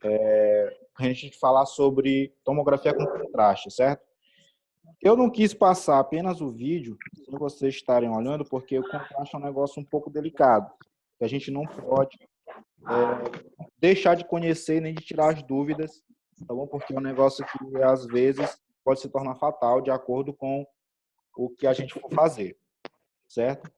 a gente falar sobre tomografia com contraste, certo? Eu não quis passar apenas o vídeo, sem vocês estarem olhando, porque o contraste é um negócio um pouco delicado, que a gente não pode deixar de conhecer nem de tirar as dúvidas, tá bom? Porque é um negócio que, às vezes, pode se tornar fatal de acordo com o que a gente for fazer, certo?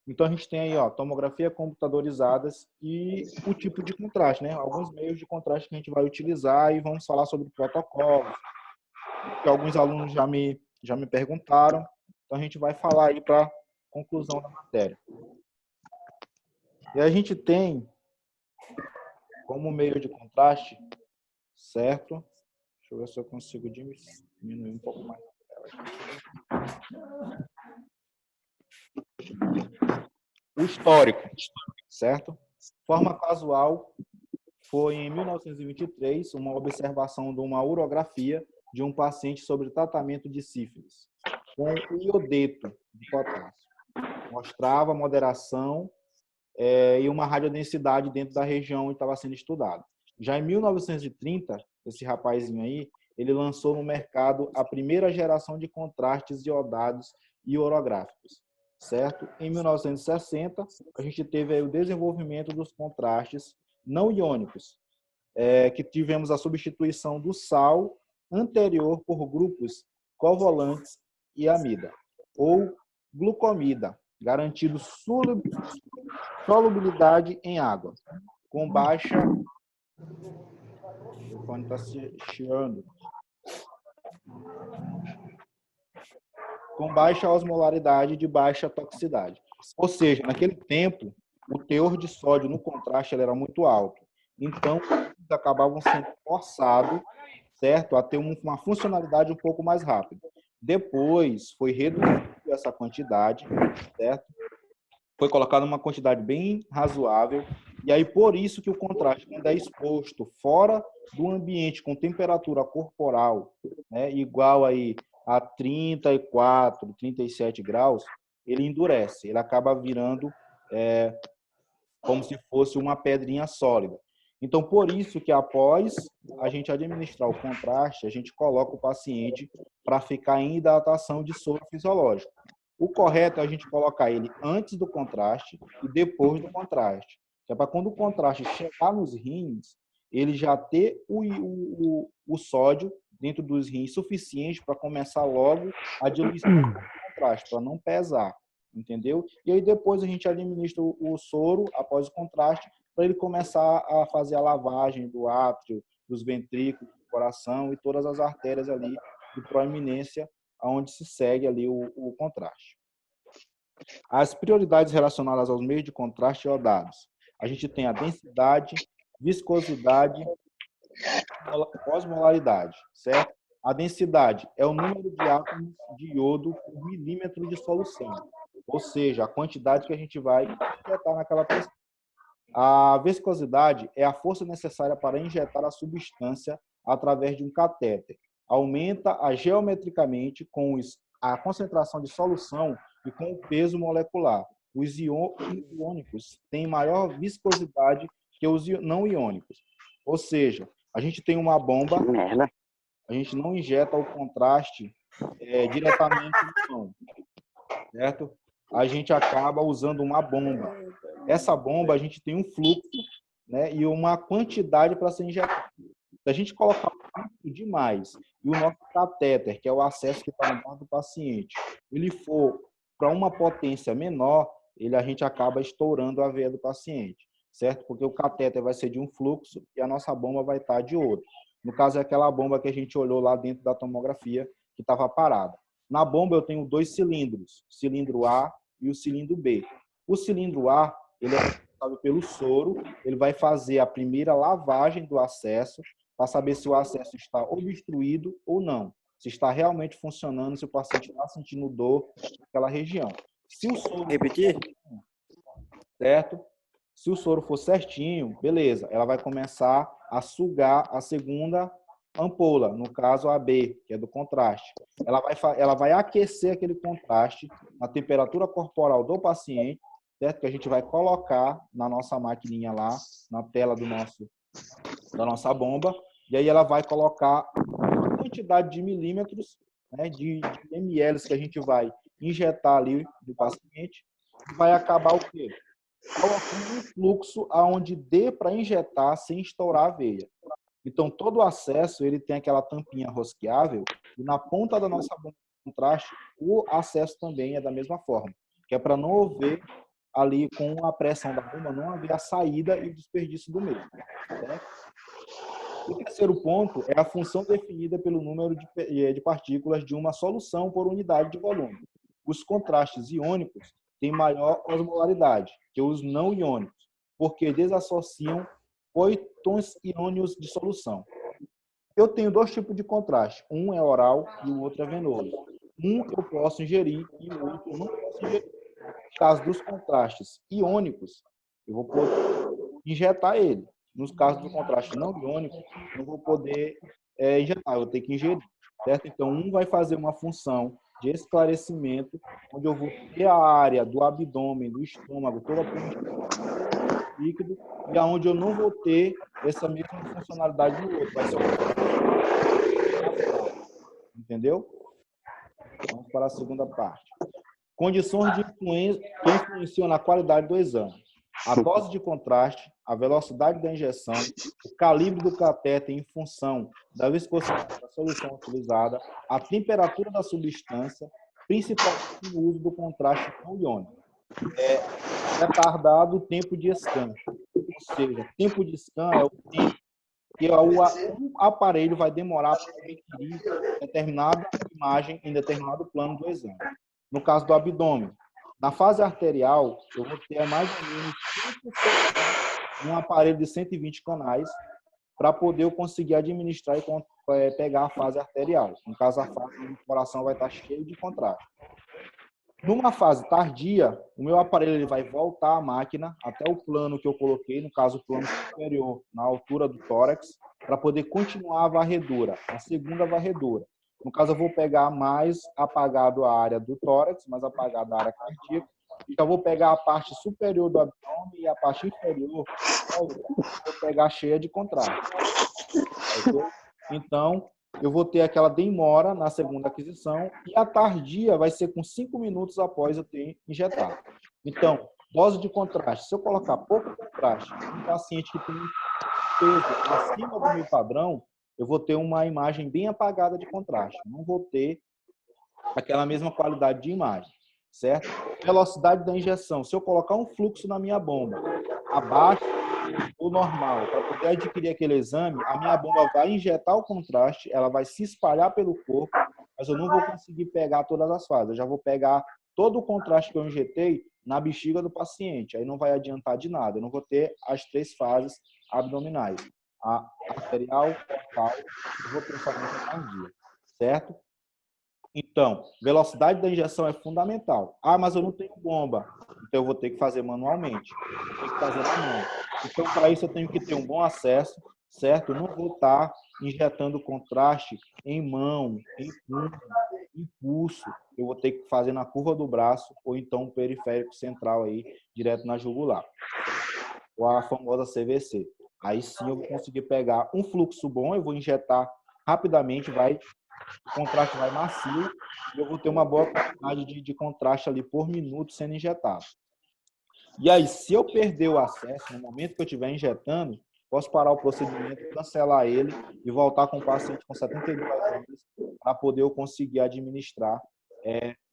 Então, a gente tem aí, ó, tomografia computadorizadas e o tipo de contraste, né? Alguns meios de contraste que a gente vai utilizar e vamos falar sobre protocolos, que alguns alunos já me perguntaram. Então, a gente vai falar aí para conclusão da matéria. E a gente tem como meio de contraste, certo? Deixa eu ver se eu consigo diminuir um pouco mais a tela aqui. O histórico, certo? Forma casual foi em 1923 uma observação de uma urografia de um paciente sobre tratamento de sífilis com iodeto de potássio. Mostrava moderação e uma radiodensidade dentro da região onde estava sendo estudado. Já em 1930, esse rapazinho aí, ele lançou no mercado a primeira geração de contrastes iodados e orográficos, certo? Em 1960, a gente teve aí o desenvolvimento dos contrastes não iônicos, que tivemos a substituição do sal anterior por grupos covolantes e amida, ou glucomida, garantindo solubilidade em água, com baixa... O fone está chiando. Com baixa osmolaridade e de baixa toxicidade. Ou seja, naquele tempo, o teor de sódio no contraste era muito alto. Então, eles acabavam sendo forçados, certo, a ter uma funcionalidade um pouco mais rápida. Depois, foi reduzida essa quantidade, certo? Foi colocada uma quantidade bem razoável. E aí, por isso que o contraste, quando é exposto fora do ambiente com temperatura corporal, né, igual aí a 34, 37 graus, ele endurece, ele acaba virando como se fosse uma pedrinha sólida. Então, por isso que após a gente administrar o contraste, a gente coloca o paciente para ficar em hidratação de soro fisiológico. O correto é a gente colocar ele antes do contraste e depois do contraste. Que é para quando o contraste chegar nos rins, ele já ter o sódio dentro dos rins suficiente para começar logo a diluição do contraste, para não pesar, entendeu? E aí depois a gente administra o soro após o contraste para ele começar a fazer a lavagem do átrio, dos ventrículos, do coração e todas as artérias ali de proeminência onde se segue ali o contraste. As prioridades relacionadas aos meios de contraste iodados. A gente tem a densidade, viscosidade, osmolaridade, certo? A densidade é o número de átomos de iodo por milímetro de solução, ou seja, a quantidade que a gente vai injetar naquela pessoa. A viscosidade é a força necessária para injetar a substância através de um catéter. Aumenta geometricamente com a concentração de solução e com o peso molecular. Os iônicos têm maior viscosidade que os não iônicos. Ou seja, a gente tem uma bomba, a gente não injeta o contraste diretamente no chão, certo? A gente acaba usando uma bomba. Essa bomba, a gente tem um fluxo, né, e uma quantidade para ser injetado. Se a gente colocar um fluxo demais e o nosso catéter, que é o acesso que está no braço do paciente, ele for para uma potência menor, a gente acaba estourando a veia do paciente, certo? Porque o catéter vai ser de um fluxo e a nossa bomba vai estar de outro. No caso, é aquela bomba que a gente olhou lá dentro da tomografia, que estava parada. Na bomba, eu tenho 2 cilindros, o cilindro A e o cilindro B. O cilindro A, ele é responsável pelo soro, ele vai fazer a primeira lavagem do acesso, para saber se o acesso está obstruído ou não, se está realmente funcionando, se o paciente está sentindo dor naquela região. Se o soro Repetir? certo? Se o soro for certinho, beleza, ela vai começar a sugar a segunda ampola, no caso a B, que é do contraste. Ela vai aquecer aquele contraste na temperatura corporal do paciente, certo? Que a gente vai colocar na nossa maquininha lá, na tela do nosso da nossa bomba, e aí ela vai colocar a quantidade de milímetros, né, de ml que a gente vai injetar ali no paciente, e vai acabar o quê? Colocando um fluxo aonde dê para injetar sem estourar a veia. Então, todo o acesso, ele tem aquela tampinha rosqueável, e na ponta da nossa bomba de contraste, o acesso também é da mesma forma, que é para não haver ali, com a pressão da bomba, não haver a saída e o desperdício do mesmo. Certo? O terceiro ponto é a função definida pelo número de partículas de uma solução por unidade de volume. Os contrastes iônicos têm maior osmolaridade que os não iônicos, porque desassociam póitons iônios de solução. Eu tenho dois tipos de contraste. Um é oral e o outro é venoso. Um eu posso ingerir e o outro eu não posso ingerir. No caso dos contrastes iônicos, eu vou poder injetar ele. Nos casos do contraste não iônico, não vou poder injetar, eu vou ter que ingerir. Certo? Então, um vai fazer uma função de esclarecimento, onde eu vou ter a área do abdômen, do estômago, toda líquido, e aonde eu não vou ter essa mesma funcionalidade no outro. Vai ser entendeu? Vamos para a segunda parte. Condições de influência que influenciam na qualidade do exame. A dose de contraste, a velocidade da injeção, o calibre do catéter em função da viscosidade da solução utilizada, a temperatura da substância, principalmente no uso do contraste não iônico. Retardado o tempo de scan. Ou seja, tempo de scan é o tempo que o aparelho vai demorar para adquirir determinada imagem em determinado plano do exame. No caso do abdômen, na fase arterial, eu vou ter mais ou menos 5 segundos num aparelho de 120 canais para poder eu conseguir administrar e pegar a fase arterial. No caso, a fase do coração vai estar cheio de contraste. Numa fase tardia, o meu aparelho ele vai voltar a máquina até o plano que eu coloquei, no caso, o plano superior, na altura do tórax, para poder continuar a varredura, a segunda varredura. No caso, eu vou pegar mais apagado a área do tórax, mais apagado a área cardíaca, e já vou pegar a parte superior do abdômen e a parte inferior, vou pegar cheia de contraste. Então, eu vou ter aquela demora na segunda aquisição e a tardia vai ser com 5 minutos após eu ter injetado. Então, dose de contraste. Se eu colocar pouco contraste, um paciente que tem um peso acima do meu padrão, eu vou ter uma imagem bem apagada de contraste. Não vou ter aquela mesma qualidade de imagem, certo? Velocidade da injeção. Se eu colocar um fluxo na minha bomba abaixo do normal, para poder adquirir aquele exame, a minha bomba vai injetar o contraste, ela vai se espalhar pelo corpo, mas eu não vou conseguir pegar todas as fases. Eu já vou pegar todo o contraste que eu injetei na bexiga do paciente. Aí não vai adiantar de nada. Eu não vou ter as 3 fases abdominais. A arterial, portal, eu vou ter somente a cardia. Certo? Então, velocidade da injeção é fundamental. Ah, mas eu não tenho bomba. Então, eu vou ter que fazer manualmente. Vou ter que fazer na mão. Então, para isso, eu tenho que ter um bom acesso, certo? Eu não vou estar injetando contraste em mão, em punho, em pulso. Eu vou ter que fazer na curva do braço ou então um periférico central aí, direto na jugular. Ou a famosa CVC. Aí sim eu vou conseguir pegar um fluxo bom, eu vou injetar rapidamente, o contraste vai macio e eu vou ter uma boa quantidade de contraste ali por minuto sendo injetado. E aí, se eu perder o acesso no momento que eu estiver injetando, posso parar o procedimento, cancelar ele e voltar com o paciente com 72 horas para poder eu conseguir administrar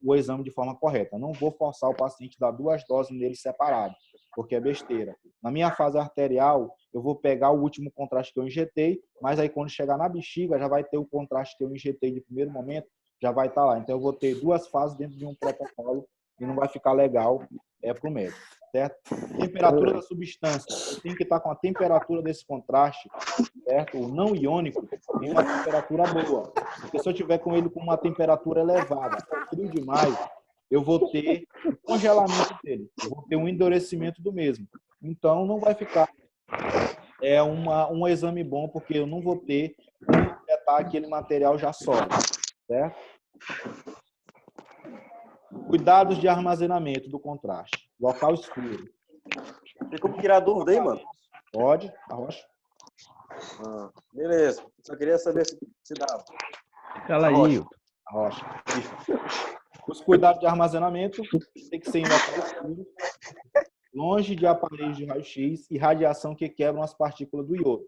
o exame de forma correta. Não vou forçar o paciente a dar 2 doses nele separado, porque é besteira. Na minha fase arterial, eu vou pegar o último contraste que eu injetei, mas aí quando chegar na bexiga, já vai ter o contraste que eu injetei de primeiro momento, já vai estar lá. Então, eu vou ter 2 fases dentro de um protocolo e não vai ficar legal para o médico, certo? Temperatura da substância. Eu tenho que estar com a temperatura desse contraste, certo? O não iônico em uma temperatura boa. Porque se eu tiver com ele com uma temperatura elevada, frio demais, eu vou ter o congelamento dele, eu vou ter um endurecimento do mesmo. Então, não vai ficar um exame bom, porque eu não vou ter como injetar aquele material já sólido, certo? Cuidados de armazenamento do contraste. Local escuro. Tem como tirar dúvida aí, mano? Pode, Arrocha. Beleza. Só queria saber se dava. Cala aí. A rocha. Os cuidados de armazenamento tem que ser em local escuro, longe de aparelhos de raio-x e radiação que quebram as partículas do iodo.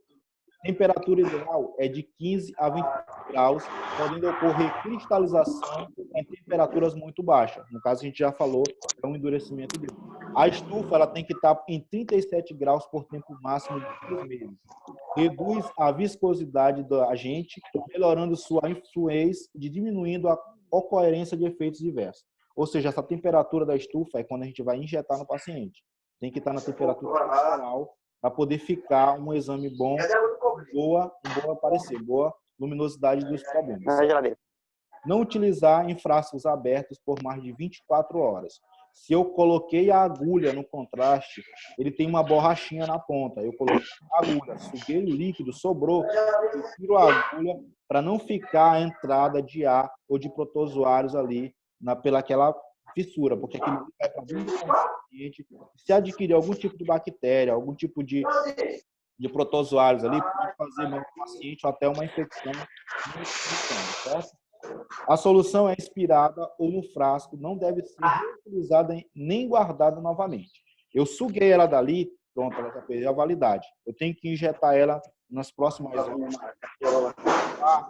Temperatura ideal é de 15 a 20 graus, podendo ocorrer cristalização em temperaturas muito baixas. No caso, a gente já falou, é um endurecimento dele. A estufa ela tem que estar em 37 graus por tempo máximo de 3 meses. Reduz a viscosidade do agente, melhorando sua fluidez e diminuindo a ocorrência de efeitos diversos. Ou seja, essa temperatura da estufa é quando a gente vai injetar no paciente. Tem que estar na temperatura corporal para poder ficar um exame bom, boa aparecer, boa luminosidade dos problemas. Não utilizar em frascos abertos por mais de 24 horas. Se eu coloquei a agulha no contraste, ele tem uma borrachinha na ponta. Eu coloquei a agulha, suguei o líquido, sobrou, eu tiro a agulha para não ficar a entrada de ar ou de protozoários ali pelaquela fissura, porque aquilo vai para dentro do paciente. Se adquirir algum tipo de bactéria, algum tipo de protozoários ali, pode fazer mal ao paciente ou até uma infecção, certo? A solução é expirada ou no frasco, não deve ser reutilizada nem guardada novamente. Eu suguei ela dali, pronto, ela já perdeu a validade. Eu tenho que injetar ela nas próximas horas.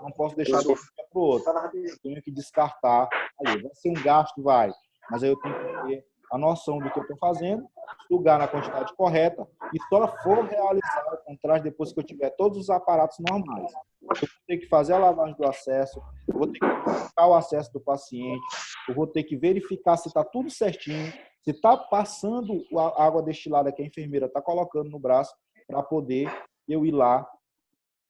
Não posso deixar de um dia para o outro. Eu tenho que descartar ali. Vai ser um gasto, vai, mas aí eu tenho que ter a noção do que eu estou fazendo, sugar na quantidade correta e só for realizar o contraste depois que eu tiver todos os aparatos normais. Eu vou ter que fazer a lavagem do acesso, eu vou ter que verificar o acesso do paciente, eu vou ter que verificar se está tudo certinho, se está passando a água destilada que a enfermeira está colocando no braço para poder eu ir lá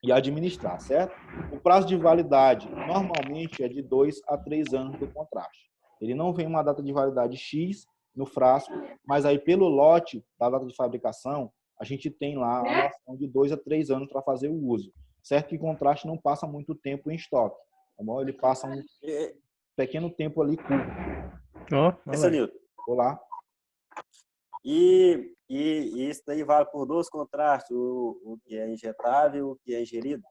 e administrar, certo? O prazo de validade normalmente é de 2 a 3 anos do contraste. Ele não vem uma data de validade X no frasco, mas aí pelo lote da data de fabricação, a gente tem lá a noção de 2 a 3 anos para fazer o uso. Certo que o contraste não passa muito tempo em estoque, tá bom? Ele passa um pequeno tempo ali curto. Olá. E isso daí vale por 2 contrastes, o que é injetável e o que é ingerido?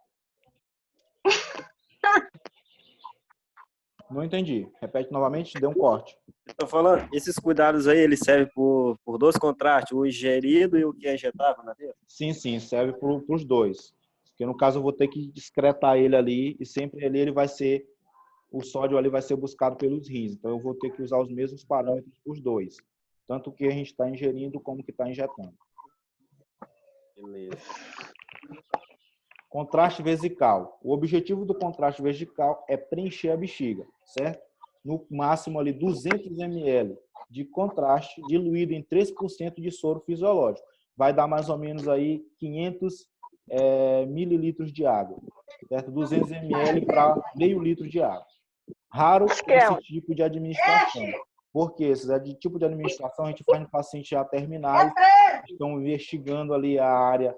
Não entendi. Repete novamente, deu um corte. Estou falando, esses cuidados aí, eles servem por 2 contrastes, o ingerido e o que é injetável na veia? Sim, serve para os dois. Porque no caso eu vou ter que excretar ele ali e sempre ali ele vai ser, o sódio ali vai ser buscado pelos rins. Então eu vou ter que usar os mesmos parâmetros para os dois. Tanto que a gente está ingerindo como que está injetando. Beleza. Contraste vesical. O objetivo do contraste vesical é preencher a bexiga, certo? No máximo ali 200 ml de contraste diluído em 3% de soro fisiológico. Vai dar mais ou menos aí 500 mililitros de água, certo? 200 ml para meio litro de água. Raro esse tipo de administração. Porque esse tipo de administração a gente faz no paciente já terminais, estão investigando ali a área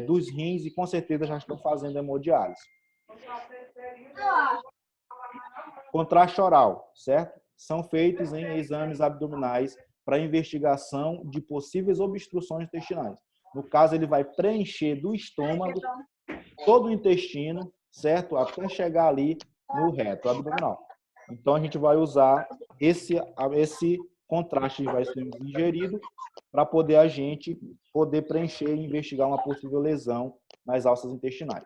dos rins e com certeza já estão fazendo hemodiálise. Contraste oral, certo? São feitos em exames abdominais para investigação de possíveis obstruções intestinais. No caso, ele vai preencher do estômago todo o intestino, certo? Até chegar ali no reto abdominal. Então, a gente vai usar esse contraste que vai ser ingerido para poder a gente preencher e investigar uma possível lesão nas alças intestinais.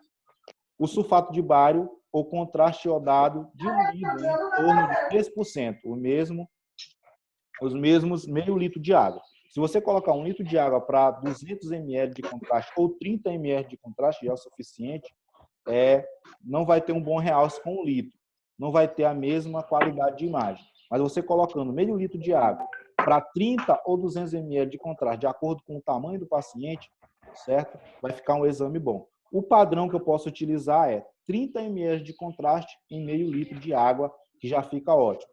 O sulfato de bário ou contraste iodado diluído em torno de 3%, os mesmos meio litro de água. Se você colocar 1 litro de água para 200 ml de contraste ou 30 ml de contraste, já é o suficiente, não vai ter um bom realce com 1 litro. Não vai ter a mesma qualidade de imagem. Mas você colocando meio litro de água para 30 ou 200 ml de contraste, de acordo com o tamanho do paciente, certo? Vai ficar um exame bom. O padrão que eu posso utilizar é 30 ml de contraste em meio litro de água, que já fica ótimo.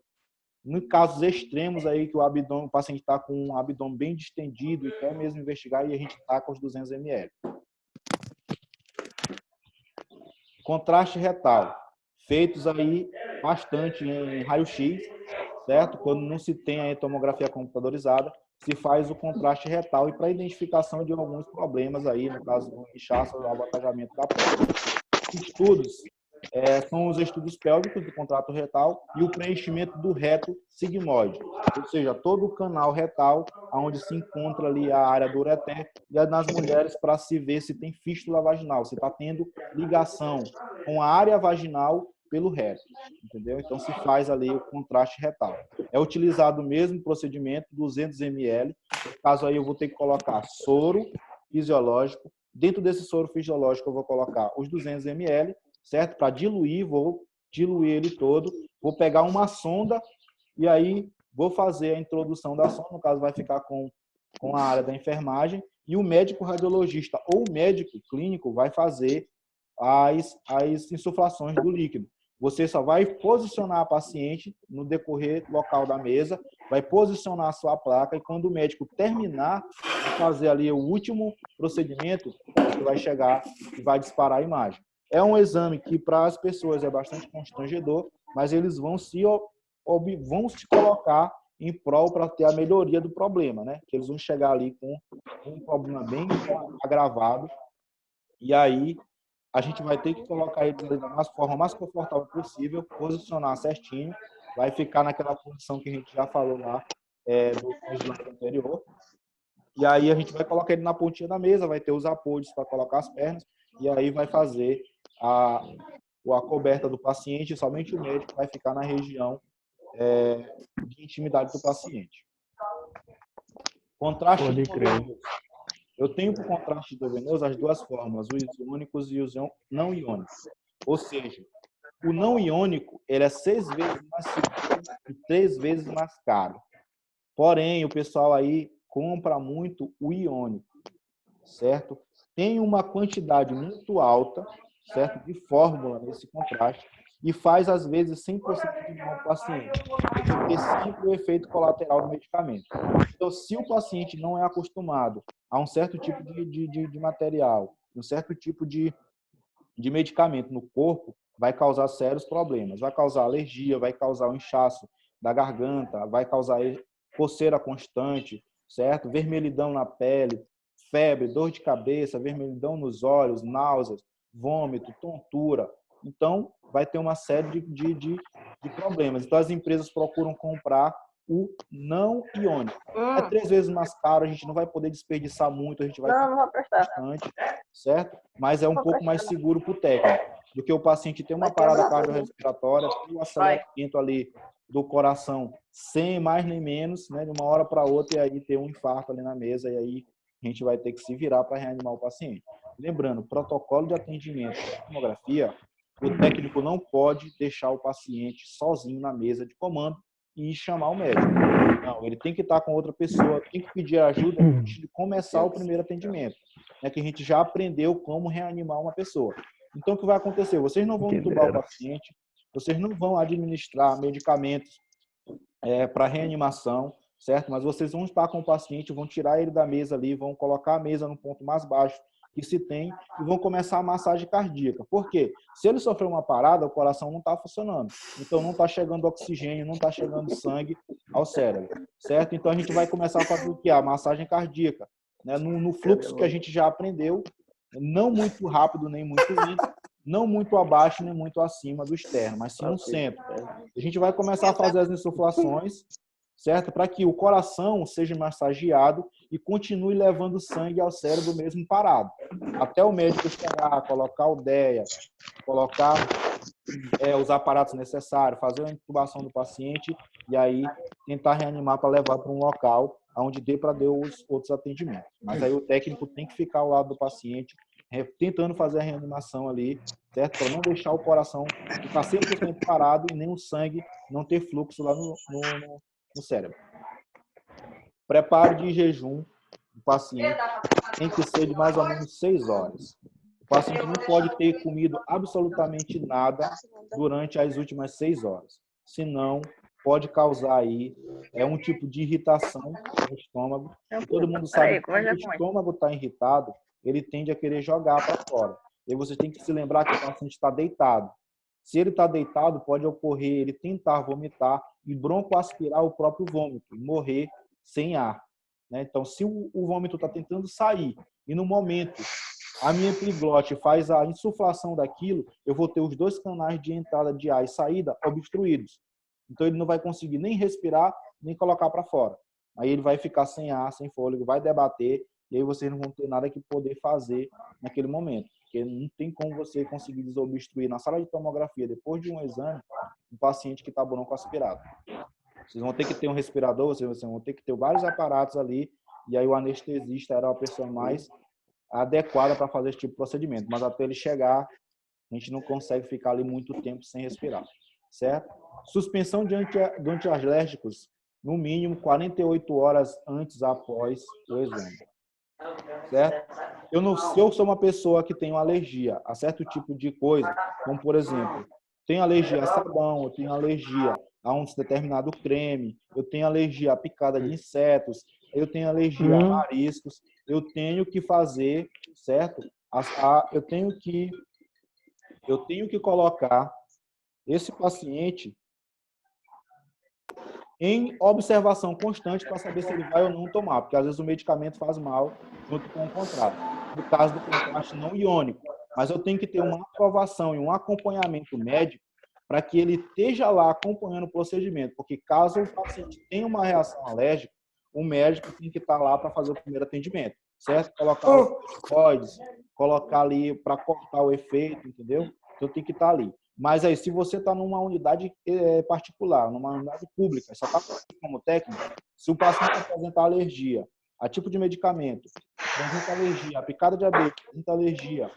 Em casos extremos aí que o paciente está com um abdômen bem distendido e quer mesmo investigar, e a gente está com os 200 ml. Contraste retal. Feitos aí bastante em raio-x, certo? Quando não se tem a tomografia computadorizada, se faz o contraste retal e para identificação de alguns problemas aí, no caso do inchaço ou abatajamento da pele. Estudos são os estudos pélvicos do contrato retal e o preenchimento do reto sigmoide, ou seja, todo o canal retal, onde se encontra ali a área do ureter, e nas mulheres para se ver se tem fístula vaginal, se está tendo ligação com a área vaginal pelo reto, entendeu? Então se faz ali o contraste retal. É utilizado o mesmo procedimento, 200 ml, no caso aí eu vou ter que colocar soro fisiológico, dentro desse soro fisiológico eu vou colocar os 200 ml, certo? Para diluir, vou diluir ele todo, vou pegar uma sonda e aí vou fazer a introdução da sonda, no caso vai ficar com a área da enfermagem, e o médico radiologista ou médico clínico vai fazer as insuflações do líquido. Você só vai posicionar a paciente no decorrer local da mesa, vai posicionar a sua placa e quando o médico terminar de fazer ali o último procedimento, você vai chegar e vai disparar a imagem. É um exame que para as pessoas é bastante constrangedor, mas eles vão se colocar em prol para ter a melhoria do problema, né? Que eles vão chegar ali com um problema bem agravado e aí a gente vai ter que colocar eles da forma mais confortável possível, posicionar certinho, vai ficar naquela posição que a gente já falou lá do slide anterior. E aí a gente vai colocar ele na pontinha da mesa, vai ter os apoios para colocar as pernas, e aí vai fazer a coberta do paciente, somente o médico vai ficar na região de intimidade do paciente. Contraste endovenoso. Eu tenho para o contraste endovenoso as duas fórmulas, os iônicos e os não iônicos. Ou seja, o não iônico ele é 6 vezes mais seguro e 3 vezes mais caro. Porém, o pessoal aí compra muito o iônico, certo? Tem uma quantidade muito alta, certo, de fórmula nesse contraste e faz, às vezes, 100% de mal ao paciente. Porque sempre o efeito colateral do medicamento. Então, se o paciente não é acostumado a um certo tipo de material, um certo tipo de medicamento no corpo, vai causar sérios problemas. Vai causar alergia, vai causar um inchaço da garganta, vai causar coceira constante, certo? Vermelhidão na pele, febre, dor de cabeça, vermelhidão nos olhos, náuseas, vômito, tontura. Então, vai ter uma série de problemas. Então, as empresas procuram comprar o não iônico. É 3 vezes mais caro, a gente não vai poder desperdiçar muito, a gente vai Não vou prestar. bastante, certo? Mas é um pouco mais seguro para o técnico, do que o paciente ter uma parada cardiorrespiratória, ter um aceleramento ali do coração, sem mais nem menos, né, de uma hora para outra, e aí ter um infarto ali na mesa, e aí a gente vai ter que se virar para reanimar o paciente. Lembrando, protocolo de atendimento da tomografia, o técnico não pode deixar o paciente sozinho na mesa de comando e chamar o médico. Não, ele tem que estar com outra pessoa, tem que pedir ajuda antes de começar o primeiro atendimento, né, que a gente já aprendeu como reanimar uma pessoa. Então, o que vai acontecer? Vocês não vão entubar o paciente, vocês não vão administrar medicamentos para reanimação, certo? Mas vocês vão estar com o paciente, vão tirar ele da mesa ali, vão colocar a mesa no ponto mais baixo que se tem e vão começar a massagem cardíaca. Por quê? Se ele sofreu uma parada, o coração não está funcionando. Então, não está chegando oxigênio, não está chegando sangue ao cérebro, certo? Então, a gente vai começar a fazer o quê? A massagem cardíaca, né? No fluxo que a gente já aprendeu, não muito rápido nem muito lento, não muito abaixo nem muito acima do externo, mas sim no centro. A gente vai começar a fazer as insuflações, certo? Para que o coração seja massageado e continue levando sangue ao cérebro mesmo parado. Até o médico chegar, colocar o DEA, colocar os aparatos necessários, fazer a intubação do paciente e aí tentar reanimar para levar para um local onde dê para dar os outros atendimentos. Mas aí o técnico tem que ficar ao lado do paciente, tentando fazer a reanimação ali, certo? Para não deixar o coração ficar 100% parado e nem o sangue não ter fluxo lá no cérebro. Preparo de jejum do paciente tem que ser de mais ou menos 6 horas. O paciente não pode ter comido absolutamente nada durante as últimas 6 horas. Senão, pode causar aí um tipo de irritação no estômago. Todo mundo sabe que quando o estômago está irritado, ele tende a querer jogar para fora. E você tem que se lembrar que o paciente está deitado. Se ele está deitado, pode ocorrer ele tentar vomitar e broncoaspirar o próprio vômito e morrer sem ar. né? Então, se o vômito está tentando sair e no momento a minha epiglote faz a insuflação daquilo, eu vou ter os 2 canais de entrada de ar e saída obstruídos. Então, ele não vai conseguir nem respirar, nem colocar para fora. Aí ele vai ficar sem ar, sem fôlego, vai debater, e aí vocês não vão ter nada que poder fazer naquele momento. Porque não tem como você conseguir desobstruir na sala de tomografia, depois de um exame, um paciente que está broncoaspirado. Vocês vão ter que ter um respirador, vocês vão ter que ter vários aparatos ali, e aí o anestesista era a pessoa mais adequada para fazer esse tipo de procedimento. Mas até ele chegar, a gente não consegue ficar ali muito tempo sem respirar, certo? Suspensão de antialérgicos, no mínimo 48 horas antes após o exame, certo? Se eu sou uma pessoa que tem alergia a certo tipo de coisa, como por exemplo, tenho alergia a sabão, eu tenho alergia a um determinado creme, eu tenho alergia a picada de insetos, eu tenho alergia a mariscos, eu tenho que fazer, certo? Eu tenho que colocar esse paciente em observação constante para saber se ele vai ou não tomar, porque às vezes o medicamento faz mal junto com o contraste. No caso do contraste não iônico, mas eu tenho que ter uma aprovação e um acompanhamento médico para que ele esteja lá acompanhando o procedimento, porque caso o paciente tenha uma reação alérgica, o médico tem que estar lá para fazer o primeiro atendimento, certo? Colocar os corticoides, colocar ali para cortar o efeito, entendeu? Então tem que estar ali. Mas aí, se você está numa unidade particular, numa unidade pública, só está como técnico, se o paciente apresentar alergia a tipo de medicamento, apresenta alergia a picada de abelha, apresenta alergia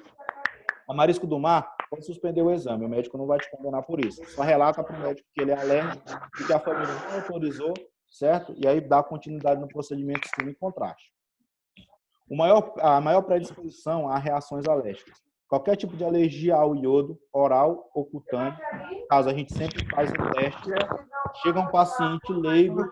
a marisco do mar, pode suspender o exame. O médico não vai te condenar por isso. Só relata para o médico que ele é alérgico e que a família não autorizou, certo? E aí dá continuidade no procedimento de sistema em contraste. A maior predisposição a reações alérgicas. Qualquer tipo de alergia ao iodo, oral ou cutâneo, caso a gente sempre faz um teste, chega um paciente leigo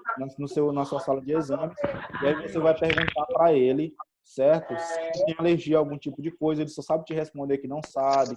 na sua sala de exames, e aí você vai perguntar para ele, certo? Se tem alergia a algum tipo de coisa, ele só sabe te responder que não sabe,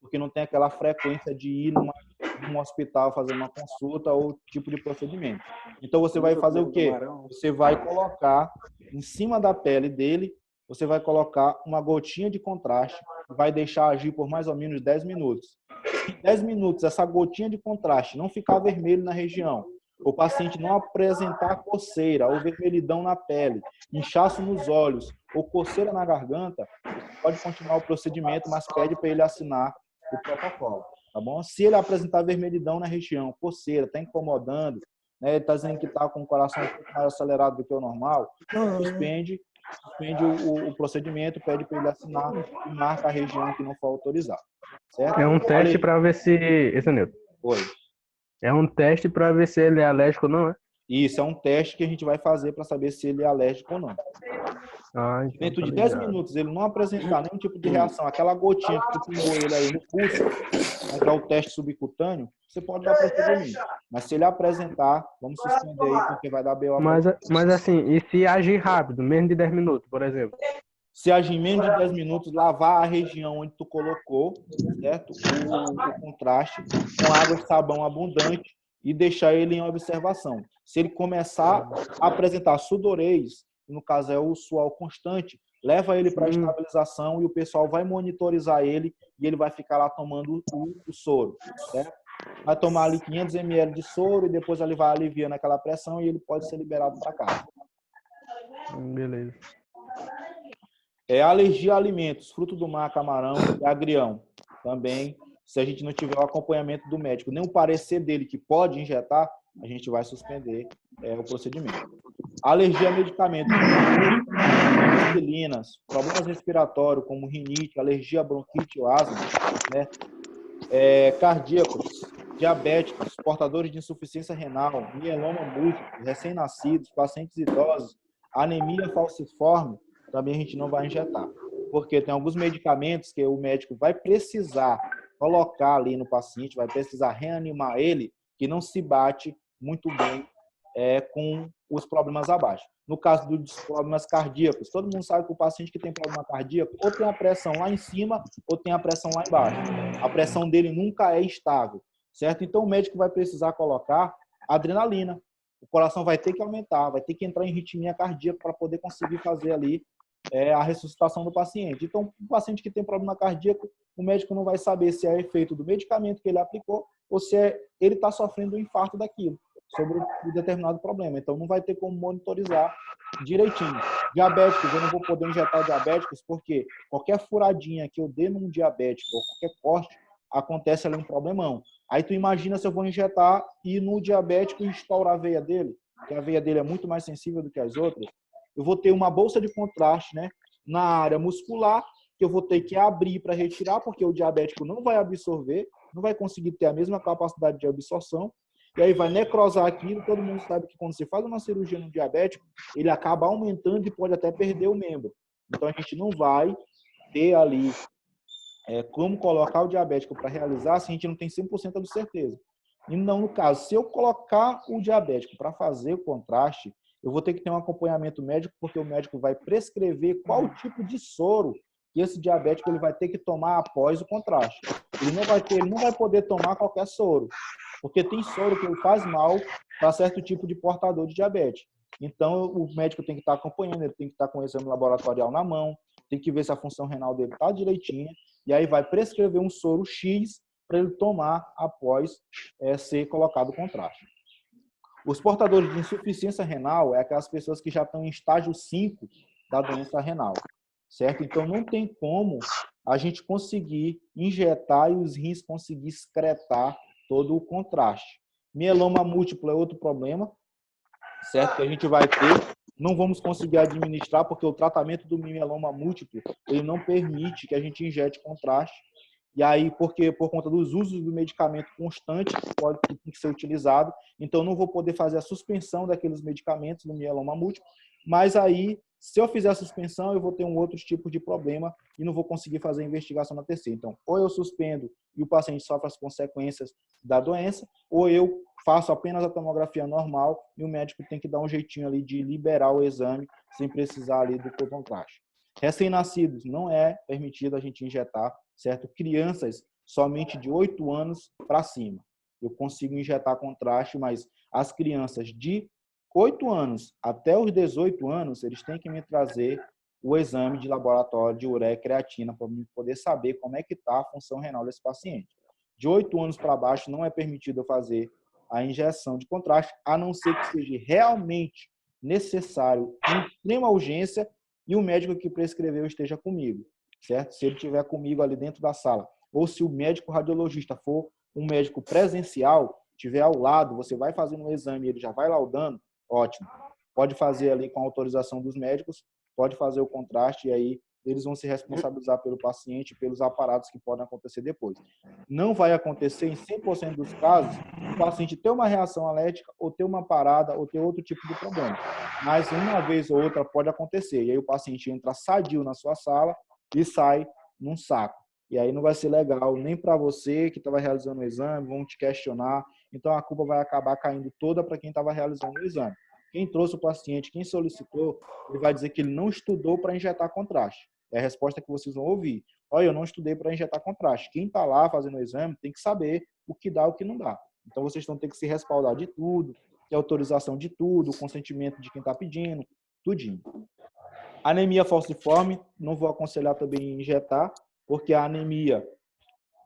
porque não tem aquela frequência de ir num hospital fazer uma consulta ou tipo de procedimento. Então você vai fazer o quê? Você vai colocar em cima da pele dele, você vai colocar uma gotinha de contraste, vai deixar agir por mais ou menos 10 minutos. Se em 10 minutos essa gotinha de contraste não ficar vermelho na região, o paciente não apresentar coceira ou vermelhidão na pele, inchaço nos olhos ou coceira na garganta, você pode continuar o procedimento, mas pede para ele assinar o protocolo, tá bom? Se ele apresentar vermelhidão na região, coceira, está incomodando, né, ele está dizendo que está com o coração um pouco mais acelerado do que o normal, suspende o procedimento, pede para ele assinar e marca a região que não for autorizada. Certo? É um teste para ver se... Esse é Nilton. Oi. É um teste para ver se ele é alérgico ou não, é? Isso, é um teste que a gente vai fazer para saber se ele é alérgico ou não. Então Dentro de 10 minutos, ele não apresentar nenhum tipo de reação, aquela gotinha que tu pingou ele aí no pulso, né, que é o teste subcutâneo, você pode dar procedimento. Mas se ele apresentar, vamos suspender aí, porque vai dar BO. Mas assim, e se agir rápido, menos de 10 minutos, por exemplo? Se agir em menos de 10 minutos, lavar a região onde tu colocou, certo? O contraste com água e sabão abundante e deixar ele em observação. Se ele começar a apresentar sudorez, no caso é o suor constante, leva ele para a estabilização e o pessoal vai monitorizar ele e ele vai ficar lá tomando o soro, certo? Vai tomar ali 500 ml de soro e depois ele vai aliviando aquela pressão e ele pode ser liberado para casa. Beleza. Alergia a alimentos, fruto do mar, camarão e agrião. Também, se a gente não tiver o acompanhamento do médico, nem o parecer dele que pode injetar, a gente vai suspender o procedimento. Alergia a medicamentos, penicilinas, problemas respiratórios como rinite, alergia a bronquite ou asma, né? Cardíacos, diabéticos, portadores de insuficiência renal, mieloma múltiplo, recém-nascidos, pacientes idosos, anemia falciforme, também a gente não vai injetar. Porque tem alguns medicamentos que o médico vai precisar colocar ali no paciente, vai precisar reanimar ele, que não se bate muito bem com os problemas abaixo. No caso dos problemas cardíacos, todo mundo sabe que o paciente que tem problema cardíaco ou tem a pressão lá em cima ou tem a pressão lá embaixo. A pressão dele nunca é estável, certo? Então o médico vai precisar colocar adrenalina, o coração vai ter que aumentar, vai ter que entrar em ritmia cardíaca para poder conseguir fazer ali a ressuscitação do paciente. Então, o paciente que tem problema cardíaco, o médico não vai saber se é efeito do medicamento que ele aplicou ou se ele está sofrendo um infarto daquilo, sobre um determinado problema. Então, não vai ter como monitorizar direitinho. Diabéticos, eu não vou poder injetar diabéticos porque qualquer furadinha que eu dê num diabético ou qualquer corte, acontece ali um problemão. Aí tu imagina se eu vou injetar e no diabético estourar a veia dele, que a veia dele é muito mais sensível do que as outras. Eu vou ter uma bolsa de contraste, né, na área muscular, que eu vou ter que abrir para retirar, porque o diabético não vai absorver, não vai conseguir ter a mesma capacidade de absorção, e aí vai necrosar aquilo. Todo mundo sabe que quando você faz uma cirurgia no diabético, ele acaba aumentando e pode até perder o membro. Então, a gente não vai ter ali como colocar o diabético para realizar se a gente não tem 100% de certeza. E não, no caso, se eu colocar o diabético para fazer o contraste, eu vou ter que ter um acompanhamento médico, porque o médico vai prescrever qual tipo de soro que esse diabético ele vai ter que tomar após o contraste. Ele não vai poder tomar qualquer soro, porque tem soro que ele faz mal para certo tipo de portador de diabetes. Então, o médico tem que estar acompanhando, ele tem que estar com o exame laboratorial na mão, tem que ver se a função renal dele está direitinha, e aí vai prescrever um soro X para ele tomar após ser colocado o contraste. Os portadores de insuficiência renal é aquelas pessoas que já estão em estágio 5 da doença renal, certo? Então, não tem como a gente conseguir injetar e os rins conseguir excretar todo o contraste. Mieloma múltiplo é outro problema, certo? Que a gente vai ter, não vamos conseguir administrar, porque o tratamento do mieloma múltiplo, ele não permite que a gente injete contraste. E aí, porque por conta dos usos do medicamento constante que tem que ser utilizado, então não vou poder fazer a suspensão daqueles medicamentos no mieloma múltiplo, mas aí, se eu fizer a suspensão, eu vou ter um outro tipo de problema e não vou conseguir fazer a investigação na TC. Então, ou eu suspendo e o paciente sofre as consequências da doença, ou eu faço apenas a tomografia normal e o médico tem que dar um jeitinho ali de liberar o exame sem precisar ali do contraste. Recém-nascidos, não é permitido a gente injetar, certo? Crianças somente de 8 anos para cima. Eu consigo injetar contraste, mas as crianças de 8 anos até os 18 anos, eles têm que me trazer o exame de laboratório de ureia e creatina para eu poder saber como é que está a função renal desse paciente. De 8 anos para baixo, não é permitido eu fazer a injeção de contraste, a não ser que seja realmente necessário, em extrema urgência, e o médico que prescreveu esteja comigo, certo? Se ele estiver comigo ali dentro da sala, ou se o médico radiologista for um médico presencial, estiver ao lado, você vai fazendo um exame e ele já vai laudando, ótimo. Pode fazer ali com a autorização dos médicos, pode fazer o contraste e aí eles vão se responsabilizar pelo paciente e pelos aparatos que podem acontecer depois. Não vai acontecer em 100% dos casos o paciente ter uma reação alérgica ou ter uma parada ou ter outro tipo de problema. Mas uma vez ou outra pode acontecer. E aí o paciente entra sadio na sua sala e sai num saco. E aí não vai ser legal nem para você que estava realizando o exame, vão te questionar. Então a culpa vai acabar caindo toda para quem estava realizando o exame. Quem trouxe o paciente, quem solicitou, ele vai dizer que ele não estudou para injetar contraste. É a resposta que vocês vão ouvir. Olha, eu não estudei para injetar contraste. Quem está lá fazendo o exame tem que saber o que dá e o que não dá. Então, vocês vão ter que se respaldar de tudo, ter autorização de tudo, o consentimento de quem está pedindo, tudinho. Anemia falciforme, não vou aconselhar também injetar, porque a anemia,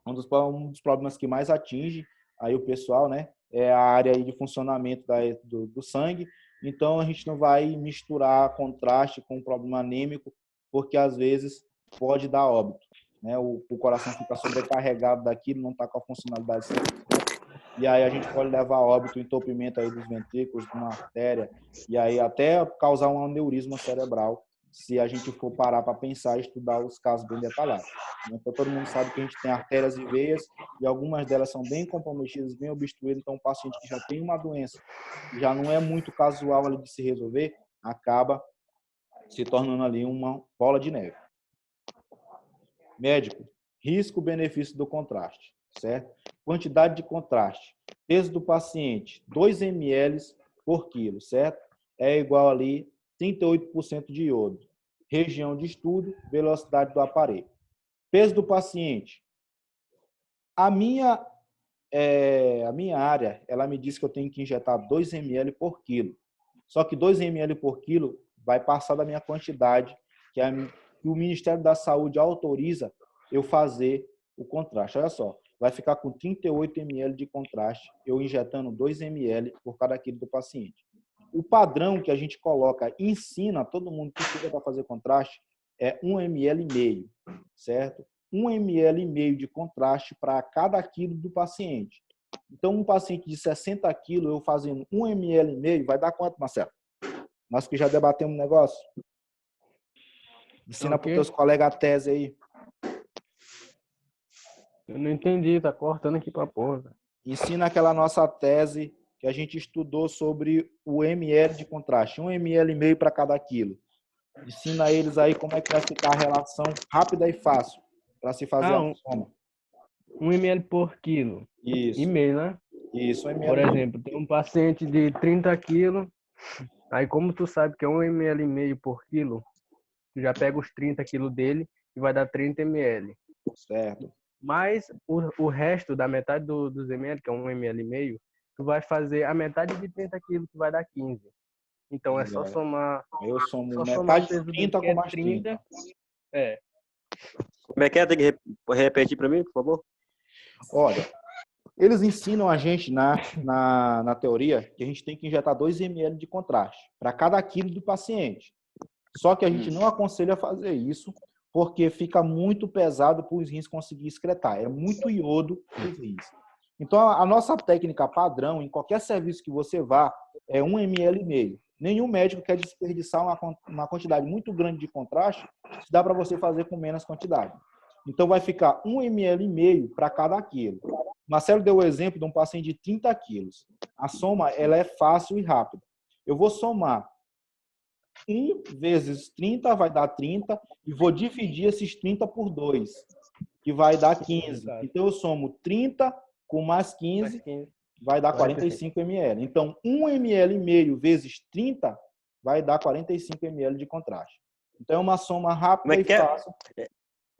um dos problemas que mais atinge aí o pessoal, né, é a área aí de funcionamento do sangue. Então, a gente não vai misturar contraste com um problema anêmico, porque às vezes pode dar óbito, né? O coração fica sobrecarregado daquilo, não está com a funcionalidade 100%, e aí a gente pode levar a óbito, entupimento aí dos ventrículos, de uma artéria, e aí até causar um aneurisma cerebral, se a gente for parar para pensar e estudar os casos bem detalhados. Então, todo mundo sabe que a gente tem artérias e veias, e algumas delas são bem comprometidas, bem obstruídas. Então, um paciente que já tem uma doença, já não é muito casual ali de se resolver, acaba se tornando ali uma bola de neve. Médico, risco-benefício do contraste, certo? Quantidade de contraste. Peso do paciente, 2 ml por quilo, certo? É igual ali 38% de iodo. Região de estudo, velocidade do aparelho. Peso do paciente. A minha a minha área, ela me diz que eu tenho que injetar 2 ml por quilo. Só que 2 ml por quilo vai passar da minha quantidade que o Ministério da Saúde autoriza eu fazer o contraste. Olha só, vai ficar com 38 ml de contraste, eu injetando 2 ml por cada quilo do paciente. O padrão que a gente coloca e ensina todo mundo que chega para fazer contraste é 1 ml e meio, certo? 1 ml e meio de contraste para cada quilo do paciente. Então, um paciente de 60 quilos, eu fazendo 1 ml e meio, vai dar quanto, Marcelo? Nós que já debatemos o negócio. Ensina para os teus colegas a tese aí. Eu não entendi, tá cortando aqui pra porra. Ensina aquela nossa tese que a gente estudou sobre o ml de contraste. 1 ml e meio para cada quilo. Ensina eles aí como é que vai ficar a relação rápida e fácil para se fazer a soma. 1 ml por quilo. Isso. E meio, né? Isso, 1 ml. Por exemplo, tem um paciente de 30 quilos. Aí, como tu sabe que é 1 ml e meio por quilo, tu já pega os 30 quilos dele e vai dar 30 ml. Certo. Mas o resto da metade dos ml, que é 1 ml e meio, tu vai fazer a metade de 30 quilos, que vai dar 15. Então é só somar. Eu somo só metade somar de 30 com mais 30. É. Como é que é? Tem que repetir para mim, por favor? Olha, eles ensinam a gente na teoria que a gente tem que injetar 2 ml de contraste para cada quilo do paciente. Só que a gente não aconselha a fazer isso porque fica muito pesado para os rins conseguir excretar. É muito iodo para os rins. Então, a nossa técnica padrão, em qualquer serviço que você vá, é 1 ml e meio. Nenhum médico quer desperdiçar uma quantidade muito grande de contraste, se dá para você fazer com menos quantidade. Então, vai ficar 1 ml e meio para cada quilo. Marcelo deu o exemplo de um paciente de 30 quilos. A soma ela é fácil e rápida. Eu vou somar 1 vezes 30 vai dar 30 e vou dividir esses 30 por 2, que vai dar 15. Então, eu somo 30 com mais 15, vai dar 45 ml. Então, 1 ml e meio vezes 30 vai dar 45 ml de contraste. Então, é uma soma rápida e fácil.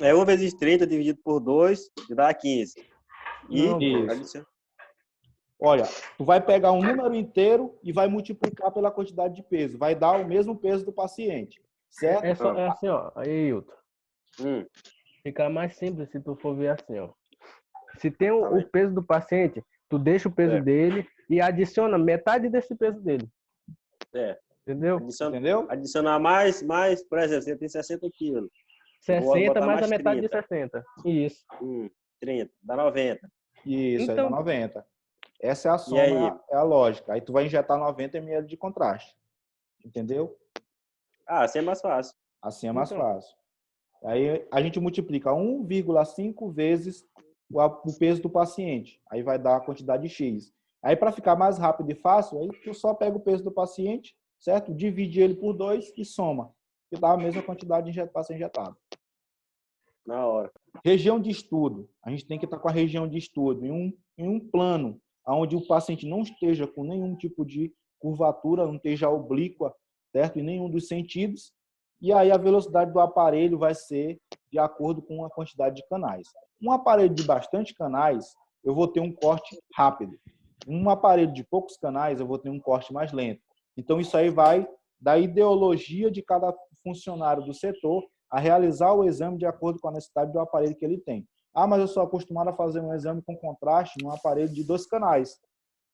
É 1 vezes 30 dividido por 2, que dá 15. Isso. Olha, tu vai pegar um número inteiro e vai multiplicar pela quantidade de peso. Vai dar o mesmo peso do paciente, certo? É assim, ó. Aí, Hilton. Fica mais simples se tu for ver assim, ó. Se tem o peso do paciente, tu deixa o peso dele e adiciona metade desse peso dele. Entendeu? Entendeu? Adicionar mais, por exemplo, você tem 60 quilos. 60 mais a metade 30. De 60. Isso. 30, dá 90. Isso, então, aí dá 90. Essa é a soma, é a lógica. Aí tu vai injetar 90 ml de contraste. Entendeu? Assim é mais fácil. Assim é mais fácil. Aí a gente multiplica 1,5 vezes o peso do paciente. Aí vai dar a quantidade X. Aí para ficar mais rápido e fácil, aí tu só pega o peso do paciente, certo? Divide ele por 2 e soma. Que dá a mesma quantidade para ser injetado. Na hora. Região de estudo. A gente tem que estar com a região de estudo em um plano onde o paciente não esteja com nenhum tipo de curvatura, não esteja oblíqua, certo? Em nenhum dos sentidos. E aí a velocidade do aparelho vai ser de acordo com a quantidade de canais. Um aparelho de bastante canais, eu vou ter um corte rápido. Um aparelho de poucos canais, eu vou ter um corte mais lento. Então, isso aí vai da ideologia de cada funcionário do setor a realizar o exame de acordo com a necessidade do aparelho que ele tem. Mas eu sou acostumado a fazer um exame com contraste num aparelho de 2 canais.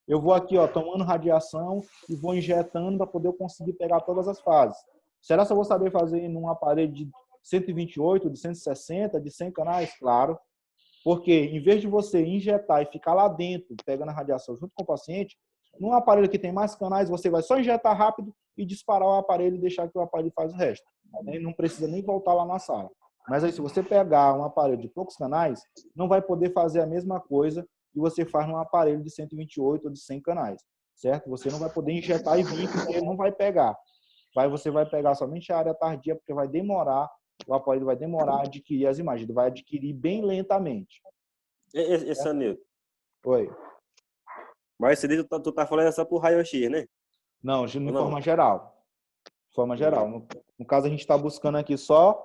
Eu vou aqui, tomando radiação e vou injetando para poder conseguir pegar todas as fases. Será que eu vou saber fazer num aparelho de 128, de 160, de 100 canais? Claro. Porque em vez de você injetar e ficar lá dentro, pegando a radiação junto com o paciente, num aparelho que tem mais canais, você vai só injetar rápido e disparar o aparelho e deixar que o aparelho faz o resto. Não precisa nem voltar lá na sala. Mas aí, se você pegar um aparelho de poucos canais, não vai poder fazer a mesma coisa que você faz num aparelho de 128 ou de 100 canais, certo? Você não vai poder injetar e vir, porque ele não vai pegar. Você vai pegar somente a área tardia, porque vai demorar, o aparelho vai demorar a adquirir as imagens, ele vai adquirir bem lentamente. Esse Nilton. Oi. Mas esse daí tu tá falando só por raio-x, né? Não, de forma geral. De forma geral. No caso, a gente está buscando aqui só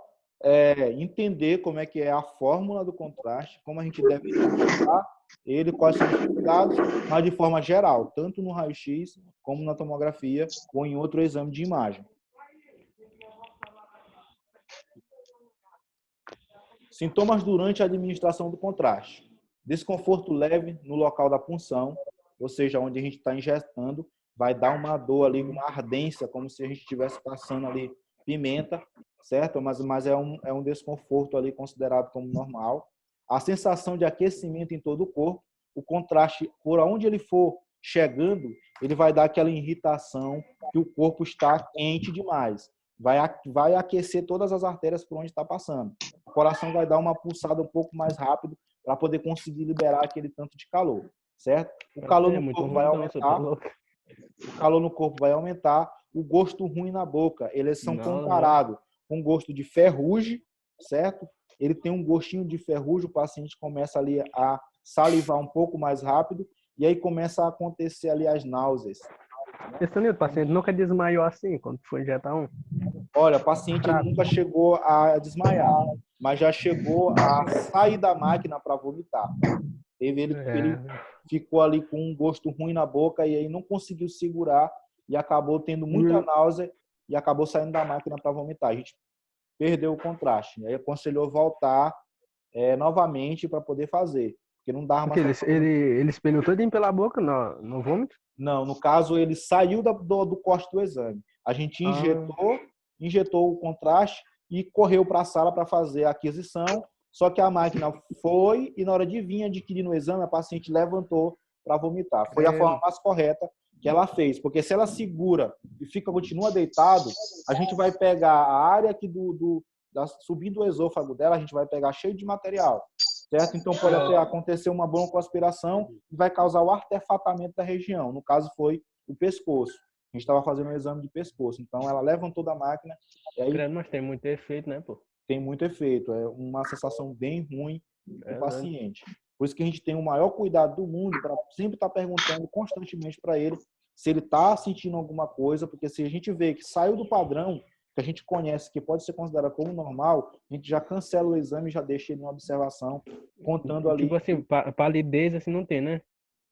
entender como é que é a fórmula do contraste, como a gente deve identificar ele, quais são os cuidados, mas de forma geral, tanto no raio-x, como na tomografia, ou em outro exame de imagem. Sintomas durante a administração do contraste. Desconforto leve no local da punção, ou seja, onde a gente está injetando, vai dar uma dor ali, uma ardência, como se a gente estivesse passando ali pimenta, certo? Mas é um desconforto ali considerado como normal. A sensação de aquecimento em todo o corpo, o contraste, por onde ele for chegando, ele vai dar aquela irritação que o corpo está quente demais. Vai aquecer todas as artérias por onde está passando. O coração vai dar uma pulsada um pouco mais rápido para poder conseguir liberar aquele tanto de calor, certo? O calor no corpo vai aumentar. O calor no corpo vai aumentar. O gosto ruim na boca, eles são comparados com gosto de ferrugem, certo? Ele tem um gostinho de ferrugem, o paciente começa ali a salivar um pouco mais rápido e aí começa a acontecer ali as náuseas. O paciente nunca desmaiou assim quando foi injetar um? Olha, o paciente ele nunca chegou a desmaiar, mas já chegou a sair da máquina para vomitar. Ele ficou ali com um gosto ruim na boca e aí não conseguiu segurar e acabou tendo muita náusea e acabou saindo da máquina para vomitar. A gente perdeu o contraste. Aí aconselhou voltar novamente para poder fazer. Porque não dava mais. Ele espelhou todinho pela boca no vômito? Não, no caso, ele saiu do corte do exame. A gente injetou o contraste e correu para a sala para fazer a aquisição. Só que a máquina foi e na hora de vir adquirir no exame, a paciente levantou para vomitar. Foi a forma mais correta que ela fez. Porque se ela segura e continua deitado, a gente vai pegar a área aqui subindo o esôfago dela, a gente vai pegar cheio de material. Certo? Então pode até acontecer uma broncoaspiração e vai causar o artefatamento da região. No caso foi o pescoço. A gente estava fazendo um exame de pescoço. Então ela levantou da máquina. E aí, mas tem muito efeito, né, pô? Tem muito efeito. É uma sensação bem ruim do paciente. Por isso que a gente tem o maior cuidado do mundo para sempre estar perguntando constantemente para ele se ele está sentindo alguma coisa, porque se a gente vê que saiu do padrão, que a gente conhece, que pode ser considerado como normal, a gente já cancela o exame e já deixa ele em observação, contando ali. Tipo assim, palidez assim não tem, né?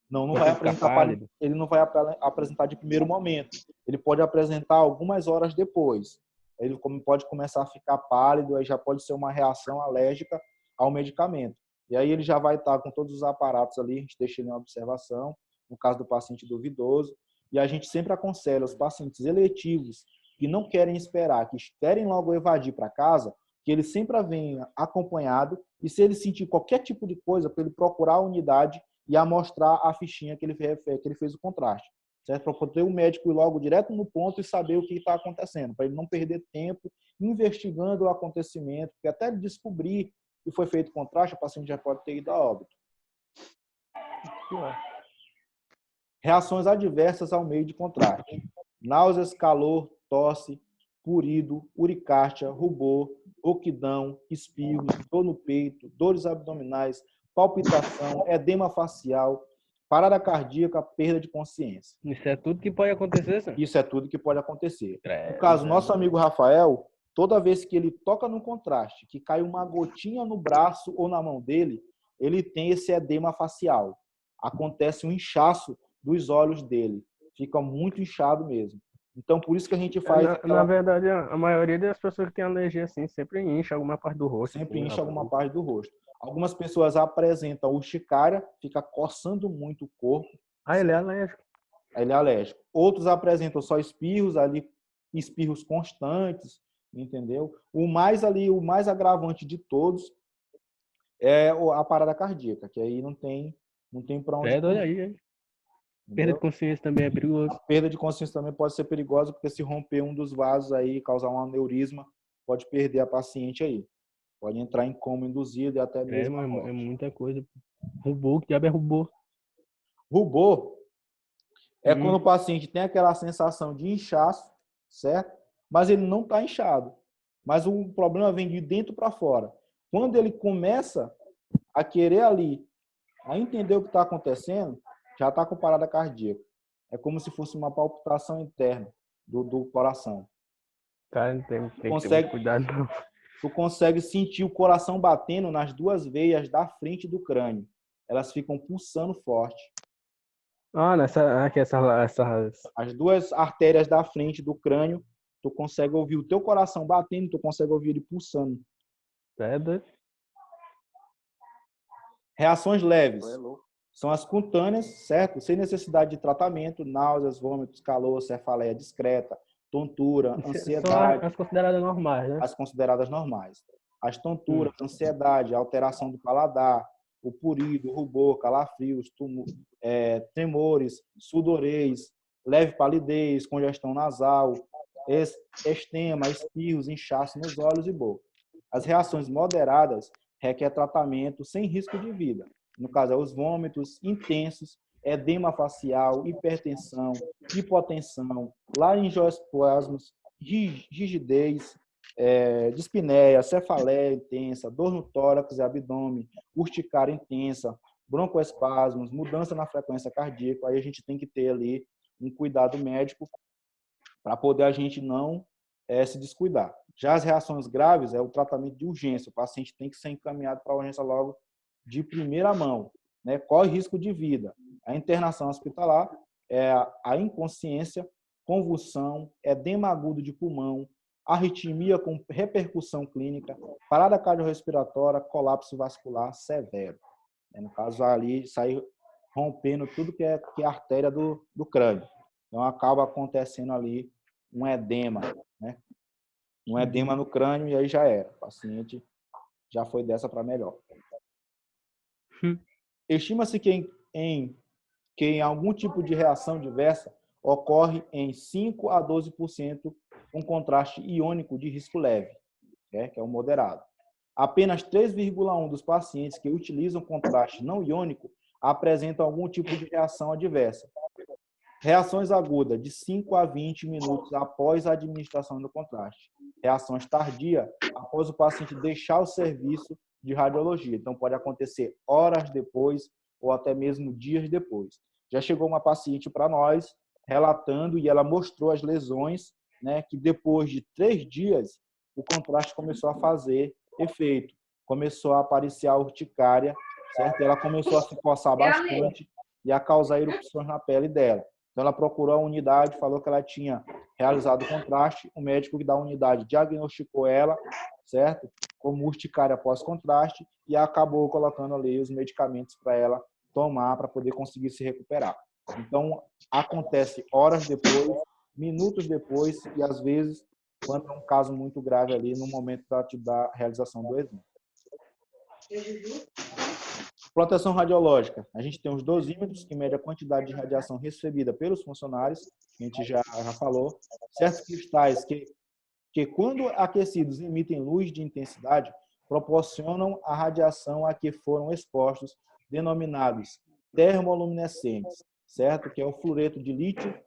Não vai apresentar ele não vai apresentar de primeiro momento. Ele pode apresentar algumas horas depois. Ele pode começar a ficar pálido, aí já pode ser uma reação alérgica ao medicamento. E aí ele já vai estar com todos os aparatos ali, a gente deixa ele em observação, no caso do paciente duvidoso. E a gente sempre aconselha os pacientes eletivos que não querem esperar, que querem logo evadir para casa, que ele sempre venha acompanhado e se ele sentir qualquer tipo de coisa, para ele procurar a unidade e amostrar a fichinha que ele fez o contraste. Certo? Para poder o médico ir logo direto no ponto e saber o que está acontecendo, para ele não perder tempo investigando o acontecimento, porque até ele descobrir que foi feito contraste, o paciente já pode ter ido a óbito. Reações adversas ao meio de contraste. Náuseas, calor, tosse, purido, uricárdia, rubor, oquidão, espirros, dor no peito, dores abdominais, palpitação, edema facial, parada cardíaca, perda de consciência. Isso é tudo que pode acontecer, senhor? Isso é tudo que pode acontecer. No caso, nosso amigo Rafael, toda vez que ele toca no contraste, que cai uma gotinha no braço ou na mão dele, ele tem esse edema facial. Acontece um inchaço dos olhos dele. Fica muito inchado mesmo. Então, por isso que a gente faz... Na verdade, a maioria das pessoas que têm alergia assim sempre incha alguma parte do rosto. Sempre incha alguma parte do rosto. Algumas pessoas apresentam urticária, fica coçando muito o corpo. Ele é alérgico. Ele é alérgico. Outros apresentam só espirros, ali, espirros constantes, entendeu? O mais agravante de todos é a parada cardíaca, que aí não tem para onde. Aí. Perda de consciência também é perigoso. A perda de consciência também pode ser perigosa, porque se romper um dos vasos aí, causar um aneurisma, pode perder a paciente aí. Pode entrar em coma induzido e até mesmo a morte. É muita coisa. Rubor, que diabo é rubor? Rubor é quando o paciente tem aquela sensação de inchaço, certo? Mas ele não está inchado. Mas o problema vem de dentro para fora. Quando ele começa a querer ali, a entender o que está acontecendo, já está com parada cardíaca. É como se fosse uma palpitação interna do coração. Cara, tem que ter muito cuidado. tu consegue sentir o coração batendo nas duas veias da frente do crânio. Elas ficam pulsando forte. Ah, essas... As duas artérias da frente do crânio, tu consegue ouvir o teu coração batendo, tu consegue ouvir ele pulsando. É doido. Reações leves são as cutâneas, certo? Sem necessidade de tratamento, náuseas, vômitos, calor, cefaleia discreta, tontura, ansiedade. São as consideradas normais, né? As consideradas normais. As tonturas, ansiedade, alteração do paladar, o purido, rubor, calafrios, tremores, sudorez, leve palidez, congestão nasal, estema, espirros, inchaço nos olhos e boca. As reações moderadas requer tratamento sem risco de vida. No caso, os vômitos intensos, edema facial, hipertensão, hipotensão, laringoespasmos, rigidez, dispneia, cefaleia intensa, dor no tórax e abdômen, urticária intensa, broncoespasmos, mudança na frequência cardíaca. Aí a gente tem que ter ali um cuidado médico para poder a gente não se descuidar. Já as reações graves é o tratamento de urgência. O paciente tem que ser encaminhado para a urgência logo de primeira mão, né? Corre risco de vida. A internação hospitalar é a inconsciência, convulsão, edema agudo de pulmão, arritmia com repercussão clínica, parada cardiorrespiratória, colapso vascular severo. No caso ali, sair rompendo tudo que é a artéria do crânio. Então acaba acontecendo ali um edema, né? Um edema no crânio e aí já era. O paciente já foi dessa para melhor. Estima-se que em algum tipo de reação diversa ocorre em 5 a 12% um contraste iônico de risco leve, que é o moderado. Apenas 3,1% dos pacientes que utilizam contraste não iônico apresentam algum tipo de reação adversa. Reações agudas, de 5 a 20 minutos após a administração do contraste. Reações tardias, após o paciente deixar o serviço de radiologia. Então, pode acontecer horas depois ou até mesmo dias depois. Já chegou uma paciente para nós, relatando, e ela mostrou as lesões, né, que depois de 3 dias, o contraste começou a fazer efeito. Começou a aparecer a urticária, certo? Ela começou a se coçar bastante e a causar erupções na pele dela. Então, ela procurou a unidade, falou que ela tinha realizado o contraste. O médico da unidade diagnosticou ela, certo? Como urticária pós-contraste e acabou colocando ali os medicamentos para ela tomar para poder conseguir se recuperar. Então, acontece horas depois, minutos depois e, às vezes, quando é um caso muito grave ali, no momento da realização do exame. Proteção radiológica. A gente tem os dosímetros, que medem a quantidade de radiação recebida pelos funcionários, que a gente já falou. Certos cristais que, quando aquecidos, emitem luz de intensidade, proporcionam a radiação a que foram expostos, denominados termoluminescentes, certo? Que é o fluoreto de lítio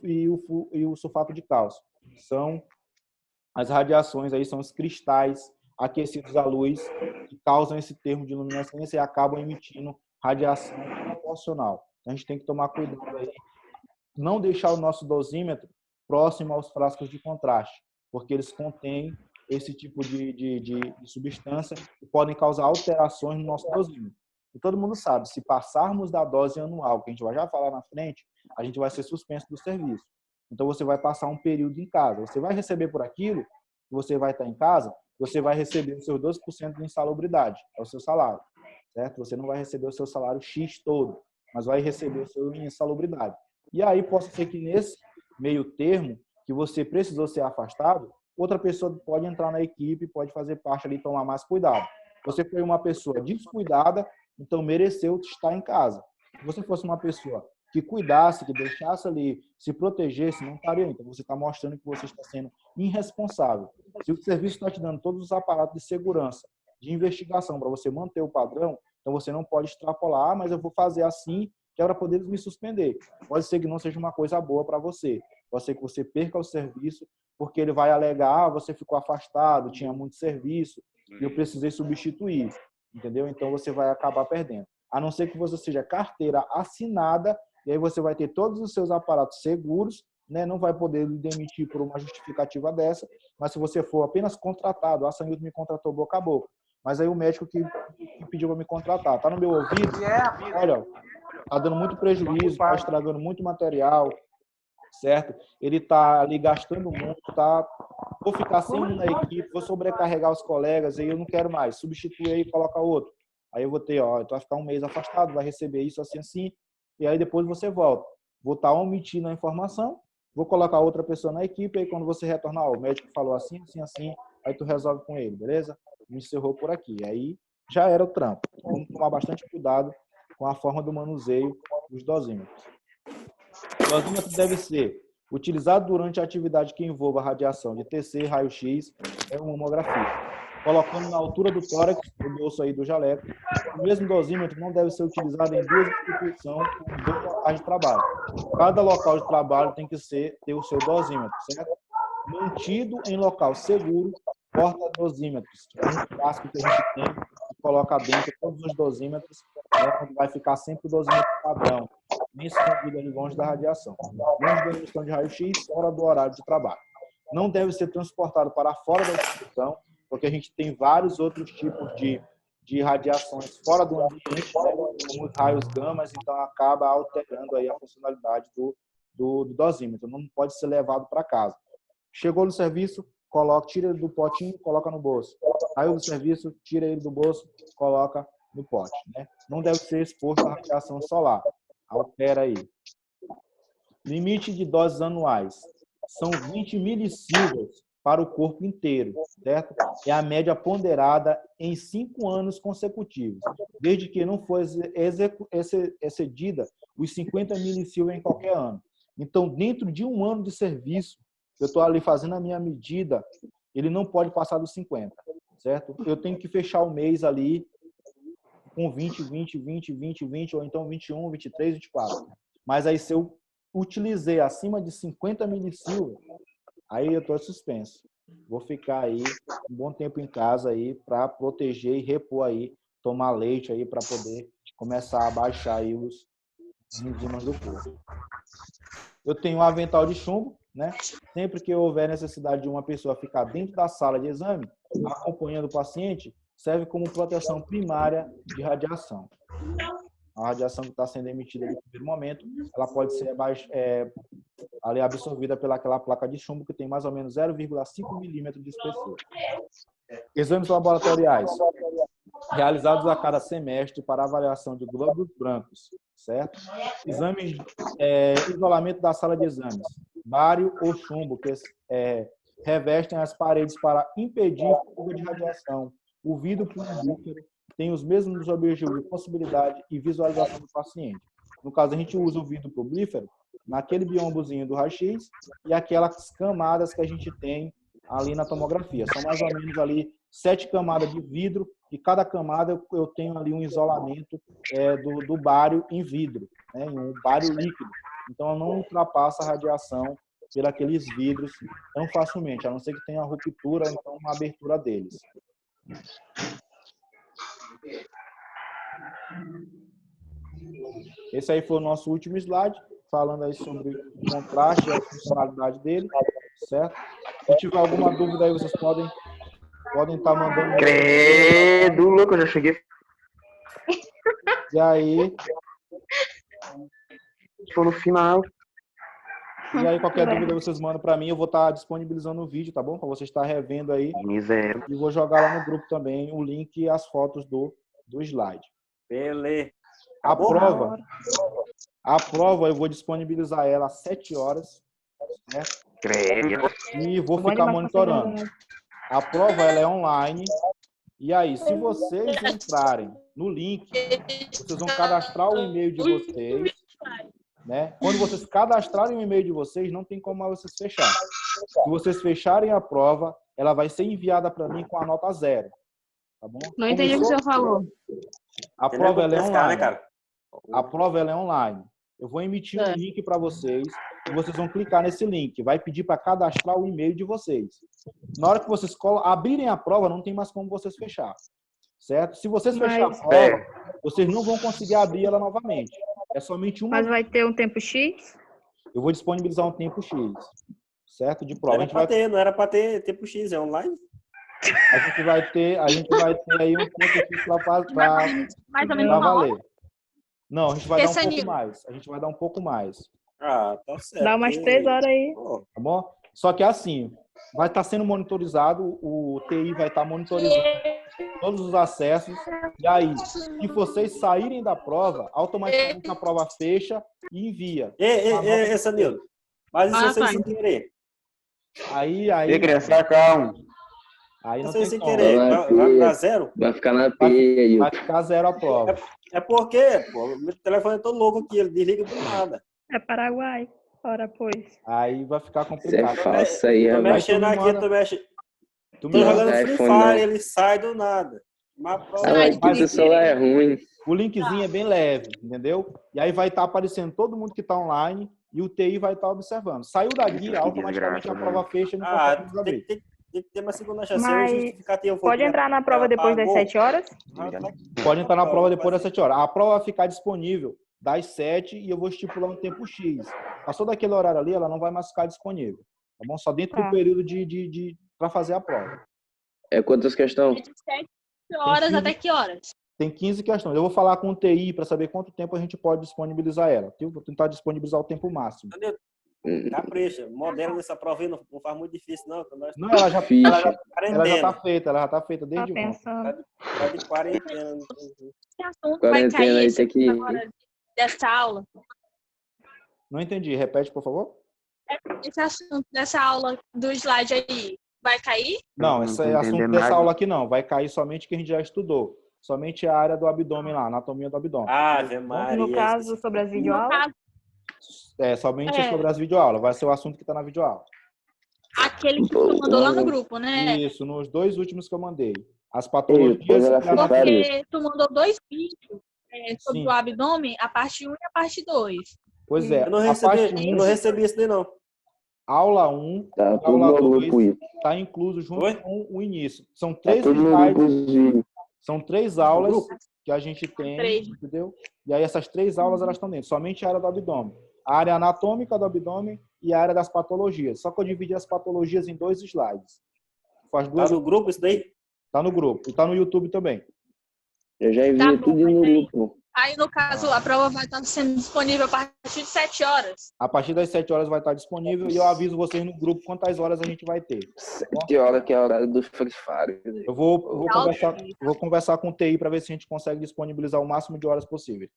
e o sulfato de cálcio. São as radiações, aí são os cristais aquecidos à luz que causam esse termo de luminescência e acabam emitindo radiação proporcional. Então, a gente tem que tomar cuidado aí, não deixar o nosso dosímetro próximo aos frascos de contraste, porque eles contêm esse tipo de substância que podem causar alterações no nosso dosímetro. E todo mundo sabe, se passarmos da dose anual, que a gente vai já falar na frente, a gente vai ser suspenso do serviço. Então, você vai passar um período em casa. Você vai receber por aquilo, você vai estar em casa, você vai receber os seus 12% de insalubridade, é o seu salário, certo? Você não vai receber o seu salário X todo, mas vai receber o seu insalubridade. E aí, pode ser que nesse meio termo, que você precisou ser afastado, outra pessoa pode entrar na equipe, pode fazer parte ali e tomar mais cuidado. Você foi uma pessoa descuidada, então mereceu estar em casa. Se você fosse uma pessoa que cuidasse, que deixasse ali, se protegesse, não estaria. Então, você está mostrando que você está sendo irresponsável. Se o serviço está te dando todos os aparatos de segurança, de investigação, para você manter o padrão, então você não pode extrapolar, mas eu vou fazer assim, que é para poder me suspender. Pode ser que não seja uma coisa boa para você. Pode ser que você perca o serviço, porque ele vai alegar, você ficou afastado, tinha muito serviço, e eu precisei substituir. Entendeu? Então, você vai acabar perdendo. A não ser que você seja carteira assinada, e aí você vai ter todos os seus aparatos seguros né, não vai poder lhe demitir por uma justificativa dessa, mas se você for apenas contratado, a Sanilton me contratou boca a boca, mas aí o médico que pediu para me contratar, tá no meu ouvido, olha, tá dando muito prejuízo, tá estragando muito material, certo? Ele tá ali gastando muito, tá? Vou ficar sem um na equipe, vou sobrecarregar os colegas, aí eu não quero mais, substitui aí e coloca outro. Aí eu vou ter, ó, tu vai ficar um mês afastado, vai receber isso assim, assim, e aí depois você volta. Vou estar omitindo a informação, vou colocar outra pessoa na equipe, aí quando você retornar, ó, o médico falou assim, assim, assim, aí tu resolve com ele, beleza? Me encerrou por aqui. Aí já era o trampo. Vamos tomar bastante cuidado com a forma do manuseio dos dosímetros. O dosímetro deve ser utilizado durante a atividade que envolva radiação de TC, raio-x e mamografia, colocando na altura do tórax, do bolso aí do jaleco. O mesmo dosímetro não deve ser utilizado em duas instituições com dois locais de trabalho. Cada local de trabalho tem que ter o seu dosímetro, certo? Mantido em local seguro, porta-dosímetros, que é um frasco que a gente tem, que coloca dentro todos os dosímetros, né, onde vai ficar sempre o dosímetro padrão, bem escondido ali longe da radiação. Longe da emissão de raio-x, fora do horário de trabalho. Não deve ser transportado para fora da instituição, porque a gente tem vários outros tipos de radiações fora do ambiente, né, como os raios gamas, então acaba alterando aí a funcionalidade do dosímetro. Não pode ser levado para casa. Chegou no serviço, tira ele do potinho, coloca no bolso. Saiu do serviço, tira ele do bolso, coloca no pote, né? Não deve ser exposto à radiação solar. Altera aí. Limite de doses anuais. São 20 milisievert para o corpo inteiro, certo? É a média ponderada em 5 anos consecutivos, desde que não for excedida os 50 milisievert em qualquer ano. Então, dentro de um ano de serviço, eu estou ali fazendo a minha medida, ele não pode passar dos 50, certo? Eu tenho que fechar o mês ali com 20, 20, 20, 20, 20, ou então 21, 23, 24. Mas aí se eu utilizei acima de 50 milisievert, aí eu estou suspenso. Vou ficar aí um bom tempo em casa aí para proteger e repor aí, tomar leite aí para poder começar a baixar aí os enzimas do corpo. Eu tenho um avental de chumbo, né? Sempre que houver necessidade de uma pessoa ficar dentro da sala de exame, acompanhando o paciente, serve como proteção primária de radiação. A radiação que está sendo emitida no primeiro momento, ela pode ser ali absorvida pelaquela placa de chumbo que tem mais ou menos 0,5 milímetros de espessura. Exames laboratoriais realizados a cada semestre para avaliação de glóbulos brancos, certo? Exames, isolamento da sala de exames, bário ou chumbo, que revestem as paredes para impedir fuga de radiação. O vidro plumífero tem os mesmos objetivos de possibilidade e visualização do paciente. No caso, a gente usa o vidro plumífero naquele biombozinho do raio-x e aquelas camadas que a gente tem ali na tomografia. São mais ou menos ali 7 camadas de vidro e cada camada eu tenho ali um isolamento do bário em vidro, né, em um bário líquido. Então, não ultrapassa a radiação pelos vidros tão facilmente, a não ser que tenha uma ruptura ou então uma abertura deles. Esse aí foi o nosso último slide, falando aí sobre o contraste e a funcionalidade dele, certo? Se tiver alguma dúvida aí, vocês podem estar mandando. Credo, louco, eu já cheguei. E aí? Estou no final. E aí, qualquer dúvida vocês mandam para mim, eu vou estar disponibilizando o vídeo, tá bom? Para você estar revendo aí. Miséria. E vou jogar lá no grupo também o link e as fotos do slide. Beleza. A prova eu vou disponibilizar ela às 7 horas, né? Credo. E vou ficar monitorando. A prova ela é online. E aí, se vocês entrarem no link, vocês vão cadastrar o e-mail de vocês, né? Quando vocês cadastrarem o e-mail de vocês, não tem como vocês fechar. Se vocês fecharem a prova, ela vai ser enviada para mim com a nota 0. Tá bom? Não entendi o que o senhor falou. A prova ela é online. Né, cara? A prova ela é online. Eu vou emitir um link para vocês e vocês vão clicar nesse link. Vai pedir para cadastrar o e-mail de vocês. Na hora que vocês abrirem a prova, não tem mais como vocês fechar. Certo? Se vocês fecharem a prova, vocês não vão conseguir abrir ela novamente. É somente uma. Mas vai ter um tempo X? eu vou disponibilizar um tempo X, certo? De Não prova. não era para ter tempo X, é online? A gente vai ter aí um tempo X Mais ou menos para uma hora. valer. Não, a gente vai dar um Esse é pouco nível. mais. A gente vai dar um pouco mais. Ah, tá certo. Dá umas 3 horas aí. Pô, Tá bom? Só que assim, vai estar sendo monitorizado, o TI vai estar monitorizando todos os acessos. E aí, se vocês saírem da prova, automaticamente a prova fecha e envia. Sanildo. Mas isso é sem querer. Aí, E criança, calma. aí não Isso é tem sem como. querer. Vai pra zero? Vai ficar na peia aí. Vai ficar zero a prova. É porque, pô, meu telefone é todo louco aqui, ele desliga do nada. É Paraguai. Ora, pois. Aí vai ficar Isso é complicado. falso aí, Tô rapaz. mexendo tu me aqui, manda- tô mexendo. Tu me Tô Não, jogando tá Free iPhone, Fire, não. ele sai do nada. Mas, Ah, mas esse celular é ruim. O linkzinho é bem leve, entendeu? E aí vai estar aparecendo todo mundo que está online e o TI vai estar observando. Saiu da guia, Que automaticamente desgraça, a prova fecha e não consegue tem, abrir. tem que ter uma segunda chance. Mas Se eu justificativa for Pode que entrar na ela prova depois das pagou, 7 horas? Pode entrar na prova depois das 7 horas. A prova vai ficar disponível das 7 e eu vou estipular um tempo X. Passou daquele horário ali, ela não vai mais ficar disponível. Tá bom? Só dentro Tá. do período para fazer a prova. É quantas questões? De 7 horas até que horas? Tem 15 questões. Eu vou falar com o TI para saber quanto tempo a gente pode disponibilizar ela. Eu vou tentar disponibilizar o tempo máximo. Capricha, modelo dessa prova aí não faz muito difícil, não. Nós Não, ela já Ficha. está feita, ela já está feita Tá desde ontem. pensando. tá de quarentena. Esse assunto vai Quarentena cair aí, esse tem que- agora dessa aula. Não entendi. Repete, por favor. Esse assunto dessa aula do slide aí vai cair? Não, Não esse tô é assunto entendendo dessa nada. aula aqui não. Vai cair somente que a gente já estudou. Somente a área do abdômen lá, anatomia do abdômen. Ave Maria. No caso, sobre as No videoaulas? caso, Somente É. sobre as videoaulas. Vai ser o assunto que está na videoaula. aquele que tu mandou lá no grupo, né? Isso, nos 2 últimos que eu mandei. As Ei, patologias depois ela e a fez vários. Porque tu mandou 2 vídeos sobre Sim. o abdômen, a parte 1 e a parte 2. Pois é, Eu não a parte recebi, eu não 1, recebi isso daí, não. aula 1 Tá e tudo aula no 2 grupo aí. está incluso junto Oi? com o início. São Tá 3 tudo no grupo slides, os vídeos. são 3 aulas grupo? que a gente tem, 3. entendeu? E aí essas 3 aulas elas estão dentro, somente a área do abdômen. A área anatômica do abdômen e a área das patologias. Só que eu dividi as patologias em 2 slides. Faz Tá 2, no grupo isso daí? tá no grupo e tá no YouTube também. Eu já enviei Tá bom, tudo no mas aí- grupo. Aí, no caso, a prova vai estar sendo disponível a partir de 7 horas. A partir das 7 horas vai estar disponível e eu aviso vocês no grupo quantas horas a gente vai ter. 7 horas que é a hora do Free Fire. Eu vou Tá conversar com o TI para ver se a gente consegue disponibilizar o máximo de horas possível.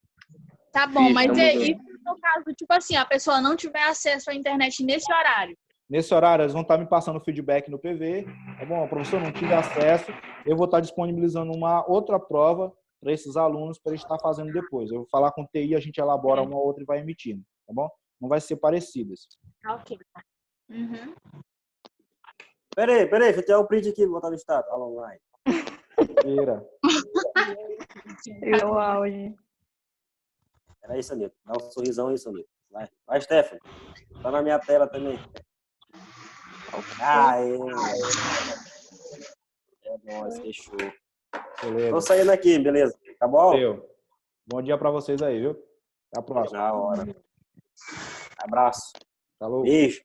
Tá bom, Sim, mas tamo é junto. isso no caso, tipo assim, a pessoa não tiver acesso à internet nesse horário. Nesse horário, eles vão estar me passando feedback no PV. Tá bom? O professor não tive acesso, eu vou estar disponibilizando uma outra prova para esses alunos para eles estar fazendo depois. Eu vou falar com o TI, a gente elabora uma outra e vai emitindo. Tá bom? Não vai ser parecidas. Tá ok. Uhum. Peraí, deixa eu tirar o print aqui, vou botar no status. Aula online. Feira. E o auge. Peraí, Sanito. Dá um sorrisão aí, Sanito. Vai, Stefano. Tá na minha tela também. Aê. É nóis, fechou. Beleza. Tô saindo aqui, beleza? Tá bom? Valeu. Bom dia para vocês aí, viu? Até a próxima. Na hora. Abraço. Falou. Beijo.